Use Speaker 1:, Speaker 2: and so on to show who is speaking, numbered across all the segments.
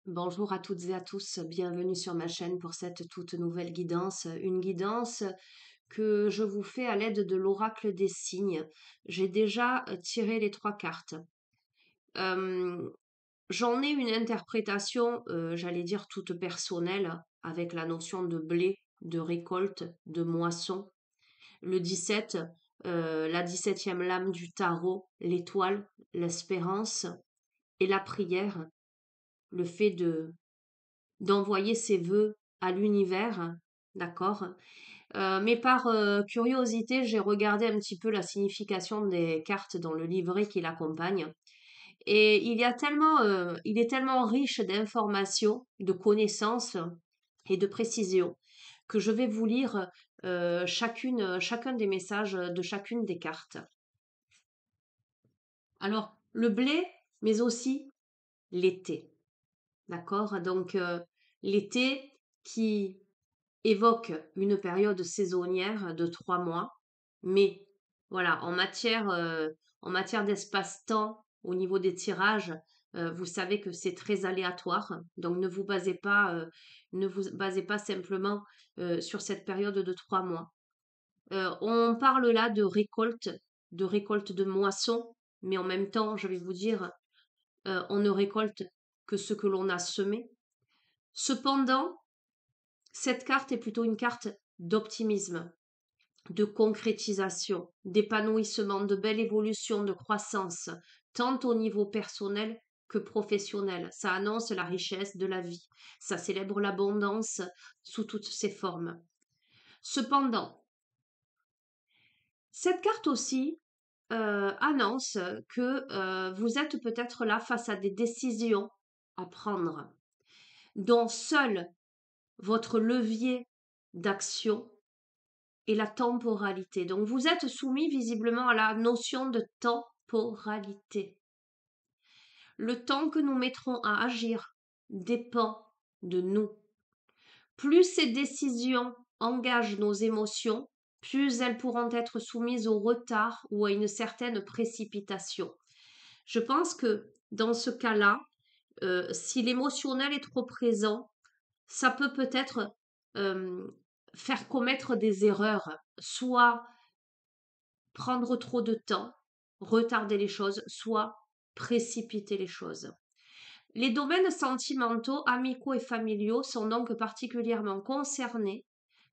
Speaker 1: Bonjour à toutes et à tous, bienvenue sur ma chaîne pour cette toute nouvelle guidance, une guidance que je vous fais à l'aide de l'oracle des signes. J'ai déjà tiré les trois cartes. Euh, J'en ai une interprétation, j'allais dire toute personnelle, avec la notion de blé, de récolte, de moisson. Le 17, la 17e lame du tarot, l'étoile, l'espérance et la prière, le fait d'envoyer ses vœux à l'univers, d'accord? Mais par curiosité, j'ai regardé un petit peu la signification des cartes dans le livret qui l'accompagne. Et il est tellement riche d'informations, de connaissances et de précisions que je vais vous lire chacun des messages de chacune des cartes. Alors, le blé, mais aussi l'été, d'accord? Donc, l'été qui évoque une période saisonnière de 3 mois, mais voilà, en matière d'espace-temps, au niveau des tirages, vous savez que c'est très aléatoire, donc ne vous basez pas simplement sur cette période de 3 mois. On parle là de récolte de moisson, mais en même temps, je vais vous dire, on ne récolte que ce que l'on a semé. Cependant, cette carte est plutôt une carte d'optimisme, de concrétisation, d'épanouissement, de belle évolution, de croissance, tant au niveau personnel que professionnel. Ça annonce la richesse de la vie. Ça célèbre l'abondance sous toutes ses formes. Cependant, cette carte aussi annonce que vous êtes peut-être là face à des décisions à prendre, dont seul votre levier d'action et la temporalité. Donc vous êtes soumis visiblement à la notion de temporalité. Le temps que nous mettrons à agir dépend de nous. Plus ces décisions engagent nos émotions, plus elles pourront être soumises au retard ou à une certaine précipitation. Je pense que dans ce cas-là, si l'émotionnel est trop présent, ça peut peut-être euh, faire commettre des erreurs, soit prendre trop de temps, retarder les choses, soit précipiter les choses. Les domaines sentimentaux, amicaux et familiaux sont donc particulièrement concernés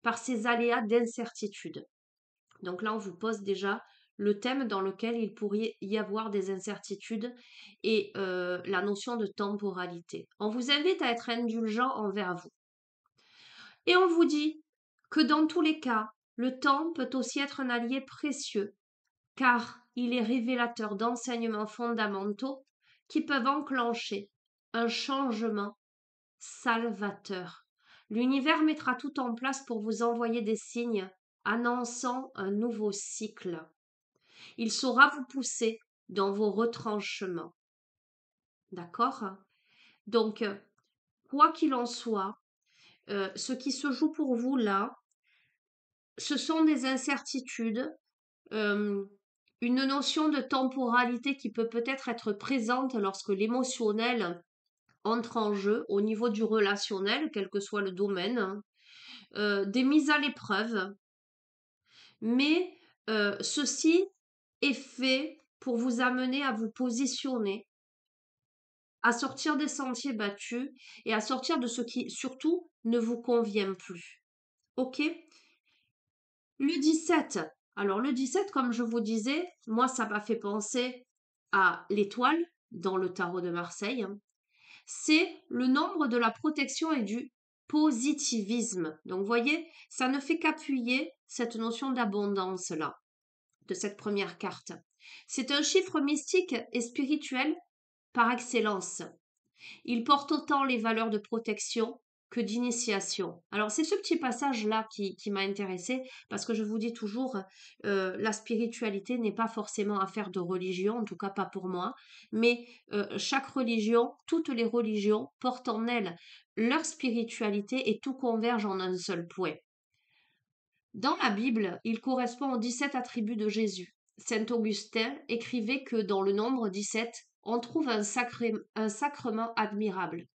Speaker 1: par ces aléas d'incertitude. Donc là, on vous pose déjà le thème dans lequel il pourrait y avoir des incertitudes et la notion de temporalité. On vous invite à être indulgent envers vous. Et on vous dit que dans tous les cas, le temps peut aussi être un allié précieux car il est révélateur d'enseignements fondamentaux qui peuvent enclencher un changement salvateur. L'univers mettra tout en place pour vous envoyer des signes annonçant un nouveau cycle. Il saura vous pousser dans vos retranchements. D'accord? Donc, quoi qu'il en soit, ce qui se joue pour vous là, ce sont des incertitudes, euh, une notion de temporalité qui peut peut-être être présente lorsque l'émotionnel entre en jeu au niveau du relationnel, quel que soit le domaine, hein. Des mises à l'épreuve, mais ceci est fait pour vous amener à vous positionner, à sortir des sentiers battus et à sortir de ce qui surtout ne vous convient plus. Ok? Le 17. Alors le 17, comme je vous disais, moi ça m'a fait penser à l'étoile dans le tarot de Marseille. C'est le nombre de la protection et du positivisme. Donc, vous voyez, ça ne fait qu'appuyer cette notion d'abondance-là, de cette première carte. C'est un chiffre mystique et spirituel par excellence. Il porte autant les valeurs de protection que d'initiation. Alors c'est ce petit passage-là qui m'a intéressée parce que je vous dis toujours, la spiritualité n'est pas forcément affaire de religion, en tout cas pas pour moi, mais chaque religion, toutes les religions portent en elles leur spiritualité et tout converge en un seul point. Dans la Bible, il correspond aux 17 attributs de Jésus. Saint Augustin écrivait que dans le nombre 17, on trouve un sacrement admirable.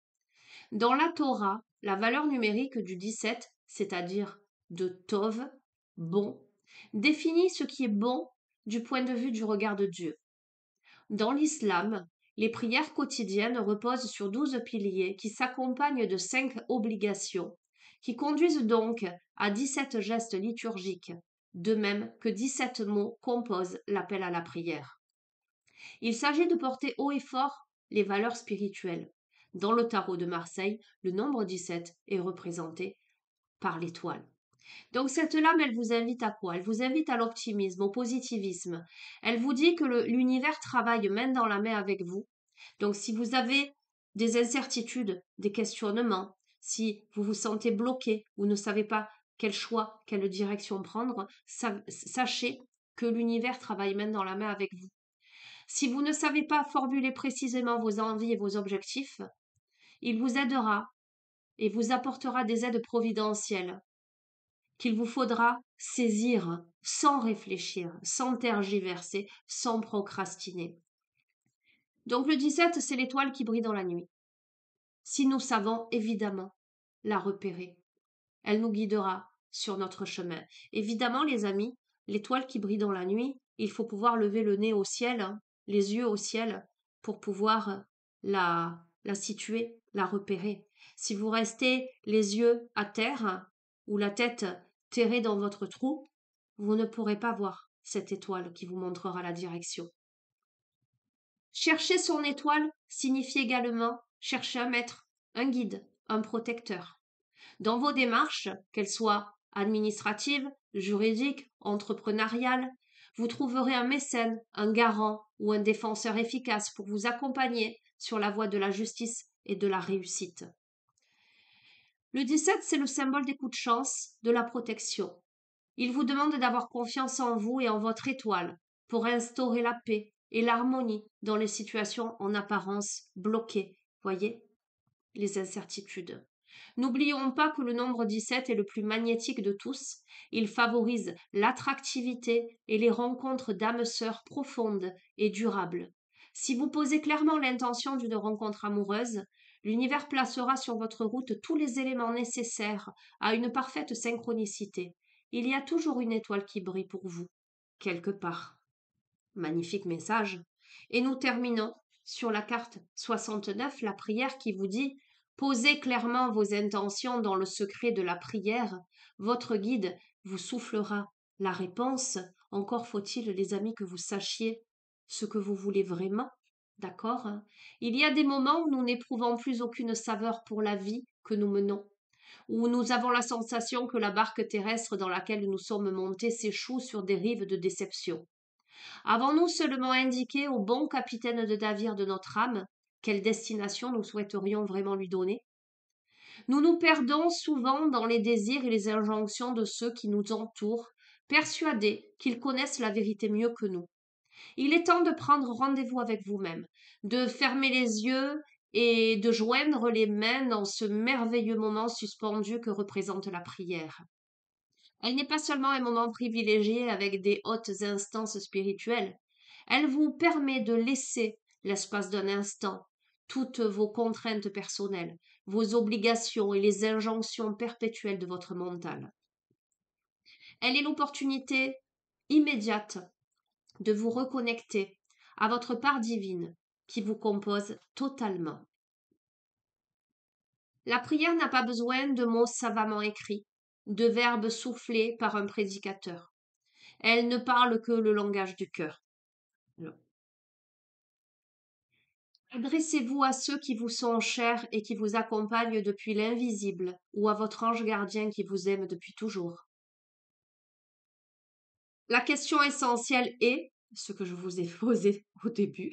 Speaker 1: Dans la Torah, la valeur numérique du 17, c'est-à-dire de Tov, bon, définit ce qui est bon du point de vue du regard de Dieu. Dans l'islam, les prières quotidiennes reposent sur 12 piliers qui s'accompagnent de 5 obligations, qui conduisent donc à 17 gestes liturgiques, de même que 17 mots composent l'appel à la prière. Il s'agit de porter haut et fort les valeurs spirituelles. Dans le tarot de Marseille, le nombre 17 est représenté par l'étoile. Donc cette lame, elle vous invite à quoi? Elle vous invite à l'optimisme, au positivisme. Elle vous dit que l'univers travaille main dans la main avec vous. Donc si vous avez des incertitudes, des questionnements, si vous vous sentez bloqué ou ne savez pas quel choix, quelle direction prendre, sachez que l'univers travaille main dans la main avec vous. Si vous ne savez pas formuler précisément vos envies et vos objectifs, il vous aidera et vous apportera des aides providentielles qu'il vous faudra saisir sans réfléchir, sans tergiverser, sans procrastiner. Donc le 17, c'est l'étoile qui brille dans la nuit. Si nous savons évidemment la repérer, elle nous guidera sur notre chemin. Évidemment, les amis, l'étoile qui brille dans la nuit, il faut pouvoir lever le nez au ciel, hein, les yeux au ciel, pour pouvoir la situer, la repérer. Si vous restez les yeux à terre ou la tête terrée dans votre trou, vous ne pourrez pas voir cette étoile qui vous montrera la direction. Chercher son étoile signifie également chercher un maître, un guide, un protecteur. Dans vos démarches, qu'elles soient administratives, juridiques, entrepreneuriales, vous trouverez un mécène, un garant ou un défenseur efficace pour vous accompagner sur la voie de la justice et de la réussite. Le 17, c'est le symbole des coups de chance, de la protection. Il vous demande d'avoir confiance en vous et en votre étoile pour instaurer la paix et l'harmonie dans les situations en apparence bloquées. Voyez les incertitudes. N'oublions pas que le nombre 17 est le plus magnétique de tous. Il favorise l'attractivité et les rencontres d'âmes sœurs profondes et durables. Si vous posez clairement l'intention d'une rencontre amoureuse, l'univers placera sur votre route tous les éléments nécessaires à une parfaite synchronicité. Il y a toujours une étoile qui brille pour vous, quelque part. Magnifique message. Et nous terminons sur la carte 69, la prière qui vous dit: posez clairement vos intentions dans le secret de la prière. Votre guide vous soufflera la réponse. Encore faut-il, les amis, que vous sachiez ce que vous voulez vraiment. D'accord? Il y a des moments où nous n'éprouvons plus aucune saveur pour la vie que nous menons, où nous avons la sensation que la barque terrestre dans laquelle nous sommes montés s'échoue sur des rives de déception. Avons-nous seulement indiqué au bon capitaine de navire de notre âme quelle destination nous souhaiterions vraiment lui donner? Nous nous perdons souvent dans les désirs et les injonctions de ceux qui nous entourent, persuadés qu'ils connaissent la vérité mieux que nous. Il est temps de prendre rendez-vous avec vous-même, de fermer les yeux et de joindre les mains dans ce merveilleux moment suspendu que représente la prière. Elle n'est pas seulement un moment privilégié avec des hautes instances spirituelles, elle vous permet de laisser l'espace d'un instant toutes vos contraintes personnelles, vos obligations et les injonctions perpétuelles de votre mental. Elle est l'opportunité immédiate de vous reconnecter à votre part divine qui vous compose totalement. La prière n'a pas besoin de mots savamment écrits, de verbes soufflés par un prédicateur. Elle ne parle que le langage du cœur. Adressez-vous à ceux qui vous sont chers et qui vous accompagnent depuis l'invisible, ou à votre ange gardien qui vous aime depuis toujours. La question essentielle est, ce que je vous ai posé au début,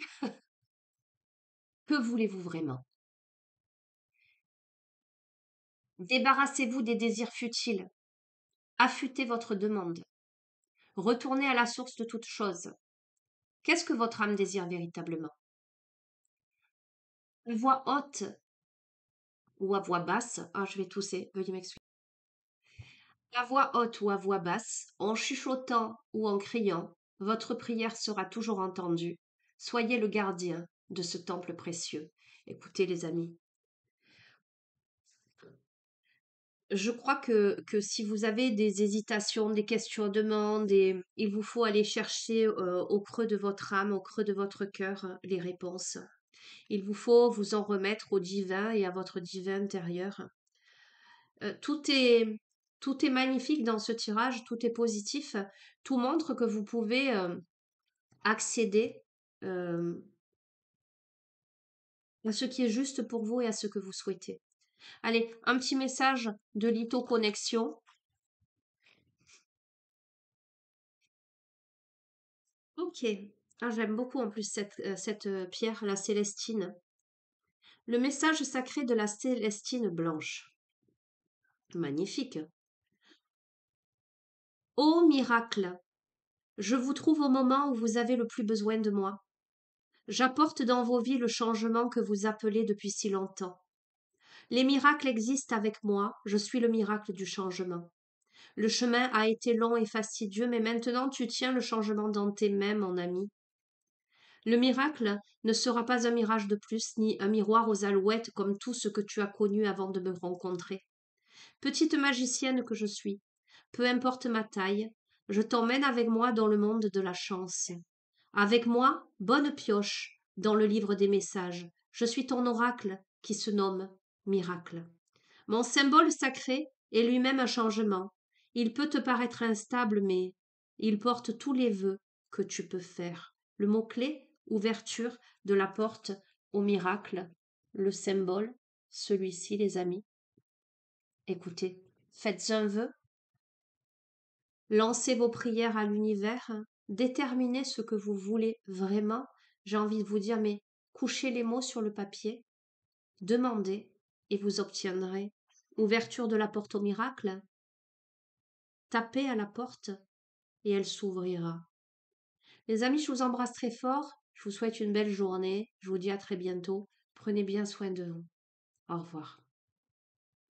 Speaker 1: que voulez-vous vraiment? Débarrassez-vous des désirs futiles. Affûtez votre demande. Retournez à la source de toute chose. Qu'est-ce que votre âme désire véritablement? À voix haute ou à voix basse, je vais tousser, veuillez m'excuser. À voix haute ou à voix basse, en chuchotant ou en criant, votre prière sera toujours entendue. Soyez le gardien de ce temple précieux. Écoutez les amis, Je crois que si vous avez des hésitations, des questionnements, il vous faut aller chercher au creux de votre âme, au creux de votre cœur, les réponses. Il vous faut vous en remettre au divin et à votre divin intérieur. Euh, tout est, tout est magnifique dans ce tirage, tout est positif, tout montre que vous pouvez accéder euh, à ce qui est juste pour vous et à ce que vous souhaitez. Allez, un petit message de Lito Connexion. Ok. Ah, j'aime beaucoup en plus cette pierre, la Célestine. Le message sacré de la Célestine blanche. Magnifique. Ô miracle, je vous trouve au moment où vous avez le plus besoin de moi. J'apporte dans vos vies le changement que vous appelez depuis si longtemps. Les miracles existent avec moi, je suis le miracle du changement. Le chemin a été long et fastidieux, mais maintenant tu tiens le changement dans tes mains, mon ami. Le miracle ne sera pas un mirage de plus, ni un miroir aux alouettes comme tout ce que tu as connu avant de me rencontrer. Petite magicienne que je suis, peu importe ma taille, je t'emmène avec moi dans le monde de la chance. Avec moi, bonne pioche, dans le livre des messages. Je suis ton oracle qui se nomme miracle. Mon symbole sacré est lui-même un changement. Il peut te paraître instable, mais il porte tous les vœux que tu peux faire. Le mot-clé, ouverture de la porte au miracle. Le symbole, celui-ci, les amis. Écoutez, faites un vœu, lancez vos prières à l'univers, déterminez ce que vous voulez vraiment. J'ai envie de vous dire, mais couchez les mots sur le papier, demandez et vous obtiendrez. Ouverture de la porte au miracle, tapez à la porte et elle s'ouvrira. Les amis, je vous embrasse très fort, je vous souhaite une belle journée, je vous dis à très bientôt, prenez bien soin de vous. Au revoir.